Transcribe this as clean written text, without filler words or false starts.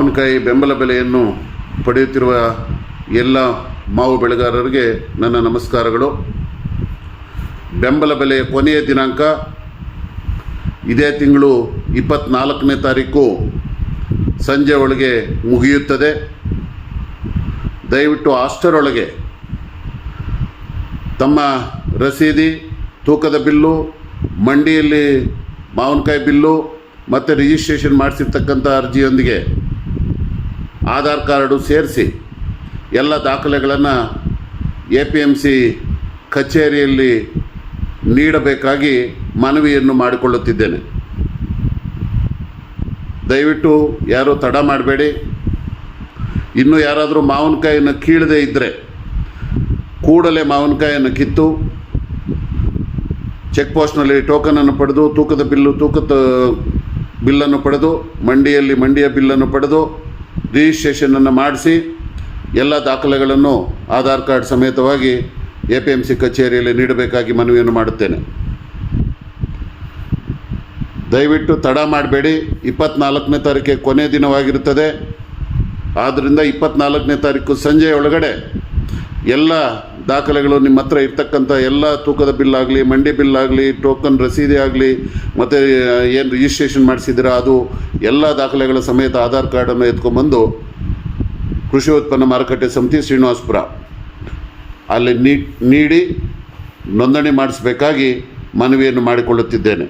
ಮಾವಿನಕಾಯಿ ಬೆಂಬಲ ಬೆಲೆಯನ್ನು ಪಡೆಯುತ್ತಿರುವ ಎಲ್ಲ ಮಾವು ಬೆಳೆಗಾರರಿಗೆ ನನ್ನ ನಮಸ್ಕಾರಗಳು. ಬೆಂಬಲ ಬೆಲೆಯ ಕೊನೆಯ ದಿನಾಂಕ ಇದೇ ತಿಂಗಳು 24ನೇ ತಾರೀಕು ಸಂಜೆ ಒಳಗೆ ಮುಗಿಯುತ್ತದೆ. ದಯವಿಟ್ಟು ಅಷ್ಟರೊಳಗೆ ತಮ್ಮ ರಸೀದಿ, ತೂಕದ ಬಿಲ್ಲು, ಮಂಡಿಯಲ್ಲಿ ಮಾವಿನಕಾಯಿ ಬಿಲ್ಲು ಮತ್ತು ರಿಜಿಸ್ಟ್ರೇಷನ್ ಮಾಡಿಸಿರ್ತಕ್ಕಂಥ ಅರ್ಜಿಯೊಂದಿಗೆ ಆಧಾರ್ ಕಾರ್ಡು ಸೇರಿಸಿ ಎಲ್ಲ ದಾಖಲೆಗಳನ್ನು APMC ಕಚೇರಿಯಲ್ಲಿ ನೀಡಬೇಕಾಗಿ ಮನವಿಯನ್ನು ಮಾಡಿಕೊಳ್ಳುತ್ತಿದ್ದೇನೆ. ದಯವಿಟ್ಟು ಯಾರೂ ತಡ ಮಾಡಬೇಡಿ. ಇನ್ನೂ ಯಾರಾದರೂ ಮಾವಿನಕಾಯಿಯನ್ನು ಕೀಳದೇ ಇದ್ದರೆ ಕೂಡಲೇ ಮಾವಿನಕಾಯಿಯನ್ನು ಕಿತ್ತು ಚೆಕ್ ಪೋಸ್ಟ್ನಲ್ಲಿ ಟೋಕನನ್ನು ಪಡೆದು ತೂಕದ ಬಿಲ್ಲನ್ನು ಪಡೆದು ಮಂಡಿಯ ಬಿಲ್ಲನ್ನು ಪಡೆದು ರಿಜಿಸ್ಟ್ರೇಷನನ್ನು ಮಾಡಿಸಿ ಎಲ್ಲ ದಾಖಲೆಗಳನ್ನು ಆಧಾರ್ ಕಾರ್ಡ್ ಸಮೇತವಾಗಿ APMC ಕಚೇರಿಯಲ್ಲಿ ನೀಡಬೇಕಾಗಿ ಮನವಿಯನ್ನು ಮಾಡುತ್ತೇನೆ. ದಯವಿಟ್ಟು ತಡ ಮಾಡಬೇಡಿ. 24ನೇ ತಾರೀಕಿಗೆ ಕೊನೆಯ ದಿನವಾಗಿರುತ್ತದೆ. ಆದ್ದರಿಂದ 24ನೇ ತಾರೀಕು ಸಂಜೆಯ ಒಳಗಡೆ ಎಲ್ಲ ದಾಖಲೆಗಳು ನಿಮ್ಮ ಹತ್ರ ಇರ್ತಕ್ಕಂಥ ಎಲ್ಲ ತೂಕದ ಬಿಲ್ಲಾಗಲಿ, ಮಂಡಿ ಬಿಲ್ಲಾಗಲಿ, ಟೋಕನ್ ರಸೀದಿ ಆಗಲಿ, ಮತ್ತು ಏನು ರಿಜಿಸ್ಟ್ರೇಷನ್ ಮಾಡಿಸಿದ್ದೀರಾ ಅದು ಎಲ್ಲ ದಾಖಲೆಗಳ ಸಮೇತ ಆಧಾರ್ ಕಾರ್ಡನ್ನು ಎತ್ಕೊಂಡ್ಬಂದು ಕೃಷಿ ಉತ್ಪನ್ನ ಮಾರುಕಟ್ಟೆ ಸಮಿತಿ ಶ್ರೀನಿವಾಸಪುರ ಅಲ್ಲಿ ನೀಡಿ ನೋಂದಣಿ ಮಾಡಿಸಬೇಕಾಗಿ ಮನವಿಯನ್ನು ಮಾಡಿಕೊಳ್ಳುತ್ತಿದ್ದೇನೆ.